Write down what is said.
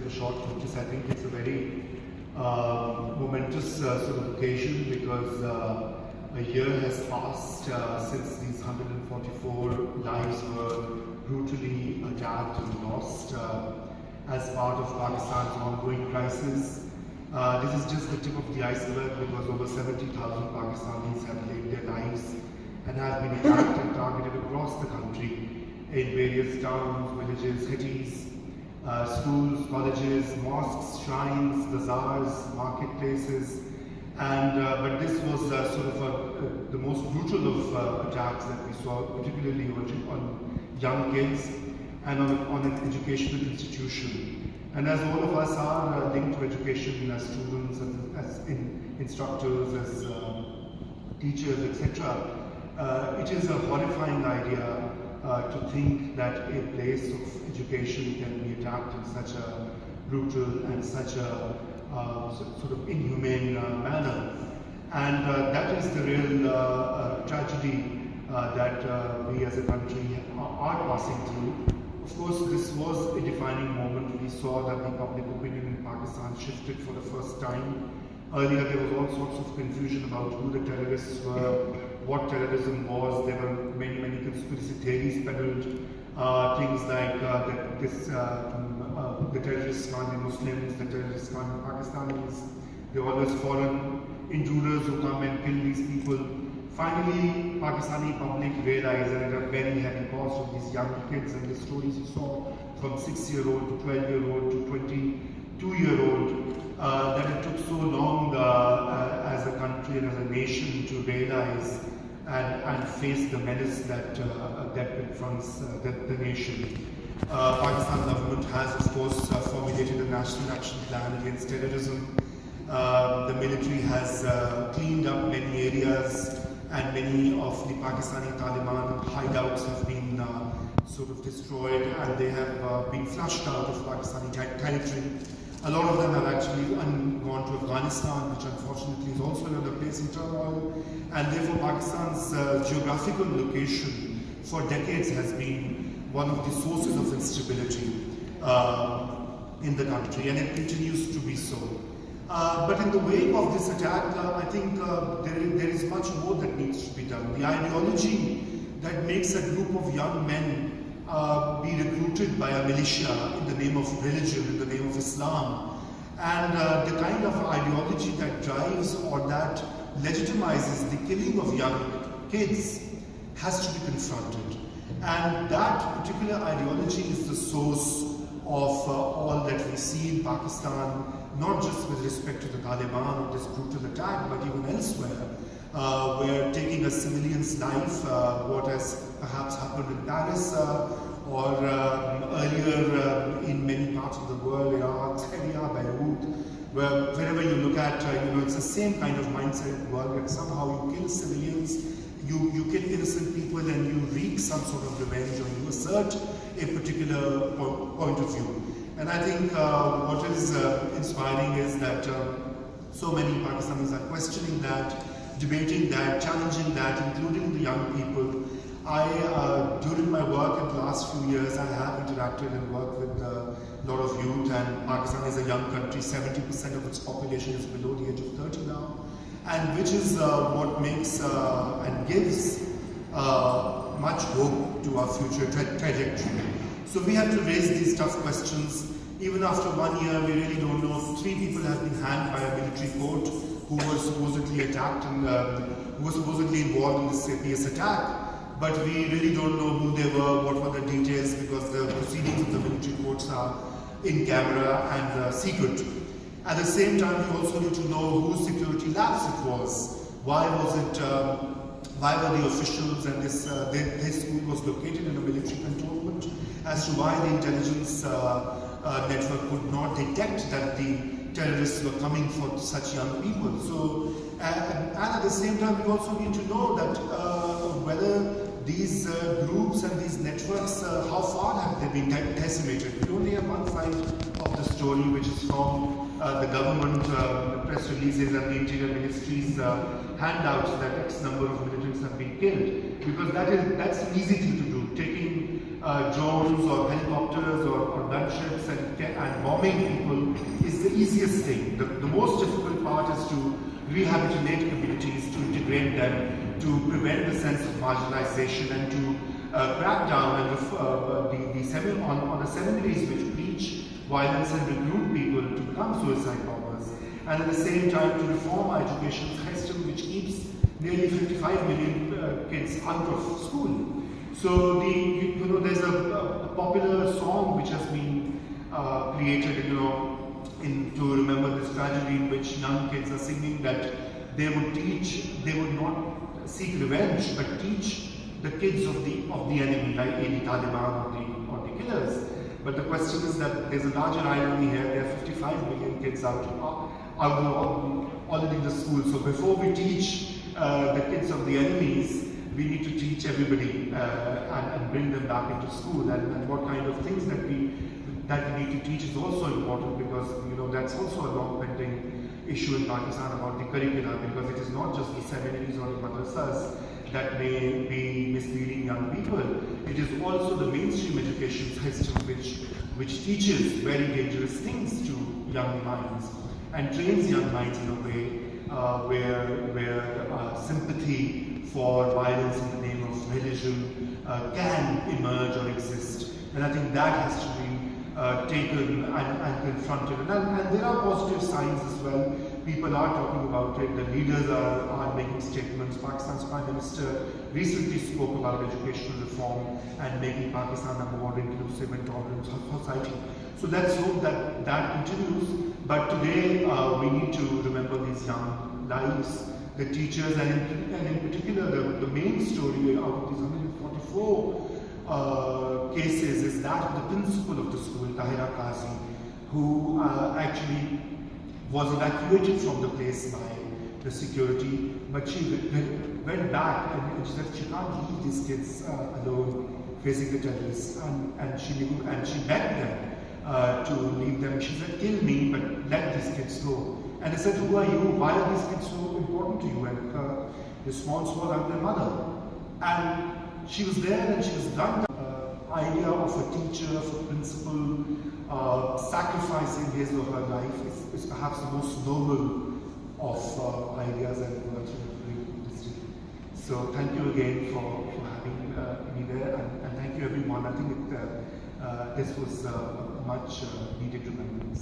a short notice. I think it's a very momentous sort of occasion because a year has passed since these 144 lives were brutally attacked and lost as part of Pakistan's ongoing crisis. This is just the tip of the iceberg because over 70,000 Pakistanis have laid their lives and have been attacked and targeted across the country in various towns, villages, cities, schools, colleges, mosques, shrines, bazaars, marketplaces, and but this was sort of the most brutal of attacks that we saw, particularly on young kids and on an educational institution. And as all of us are linked to education as students, as instructors, as teachers, etc., it is a horrifying idea to think that a place of education can be attacked in such a brutal and such a sort of inhumane manner. And that is the real tragedy that we as a country are passing through. Of course, this was a defining moment. We saw that the public opinion in Pakistan shifted for the first time. Earlier, there was all sorts of confusion about who the terrorists were, what terrorism was. There were many conspiracy theories peddled. Things like that the terrorists can't be Muslims, the terrorists can't be Pakistanis. They're always foreign intruders who come and kill these people. Finally, Pakistani public realized, and at a very heavy cost of these young kids, and the stories you saw from 6-year-old to 12-year-old to 22-year-old, that it took so long as a country and as a nation to realize and face the menace that confronts the nation. Pakistan government has, of course, formulated a national action plan against terrorism. The military has cleaned up many areas, and many of the Pakistani Taliban hideouts have been sort of destroyed, and they have been flushed out of Pakistani territory. A lot of them have actually gone to Afghanistan, which unfortunately is also another place in turmoil, and therefore Pakistan's geographical location for decades has been one of the sources of instability in the country, and it continues to be so. But in the wake of this attack, I think there is much more that needs to be done. The ideology that makes a group of young men be recruited by a militia in the name of religion, in the name of Islam, and the kind of ideology that drives or that legitimizes the killing of young kids has to be confronted. And that particular ideology is the source of all that we see in Pakistan, not just with respect to the Taliban or this brutal attack, but even elsewhere, where taking a civilian's life, what has perhaps happened in Paris, or earlier in many parts of the world, Iraq, Syria, Beirut, wherever you look at, it's the same kind of mindset at work, that somehow you kill civilians, you kill innocent people, and you wreak some sort of revenge, or you assert a particular point of view. And I think what is inspiring is that so many Pakistanis are questioning that, debating that, challenging that, including the young people. During my work in the last few years, I have interacted and worked with a lot of youth, and Pakistan is a young country. 70% of its population is below the age of 30 now, and which is what makes and gives much hope to our future trajectory. So we have to raise these tough questions. Even after 1 year, we really don't know. 3 people have been hanged by a military court who were supposedly attacked and who were supposedly involved in this APS attack. But we really don't know who they were, what were the details, because the proceedings of the military courts are in camera and secret. At the same time, we also need to know whose security lapse it was. Why was it? Why were the officials, and this school was located in a military cantonment, as to why the intelligence network could not detect that the terrorists were coming for such young people. So, and at the same time, we also need to know that whether these groups and these networks, how far have they been decimated. We only have one side of the story, which is from the government press releases and the Interior Ministry's handouts that X number of militants have been killed, because that's an easy thing to do. Taking drones or helicopters or gunships and bombing people is the easiest thing. The most difficult part is to rehabilitate communities, to integrate them, to prevent the sense of marginalization, and to crack down on the seminaries which preach violence and recruit people to become suicide bombers, and at the same time to reform our education system which keeps nearly 55 million kids out of school. So there's a popular song which has been created, to remember this tragedy, in which young kids are singing that they would not seek revenge, but teach the kids of the enemy, like any Taliban or the killers. But the question is that there's a larger irony here. There are 55 million kids out already in the school. So before we teach the kids of the enemies, we need to teach everybody and bring them back into school. And what kind of things that we need to teach is also important, because that's also a long pending issue in Pakistan about the curricula, because it is not just the seminaries or the madrasas that may be misleading young people. It is also the mainstream education system which teaches very dangerous things to young minds and trains young minds in a way where sympathy for violence in the name of religion can emerge or exist. And I think that has to be taken and confronted. And there are positive signs as well. People are talking about it. The leaders are making statements. Pakistan's Prime Minister recently spoke about educational reform and making Pakistan a more inclusive and tolerant society. So let's hope that continues. But today we need to remember these young lives, the teachers, and in particular the main story out of these 144 cases is that of the principal of the school, Tahira Qazi, who actually was evacuated from the place by the security, but she went back and she said she can't leave these kids alone facing the terrorists, and she begged them to leave them. She said, "Kill me, but let these kids go." And they said, "Who are you? Why are these kids so important to you?" And her response was, "I'm their mother." And she was there and she was done. Idea of a teacher, of a principal, sacrificing his or her life is perhaps the most noble of ideas and words in history. So thank you again for having me there, and thank you everyone. I think this was much needed remembrance.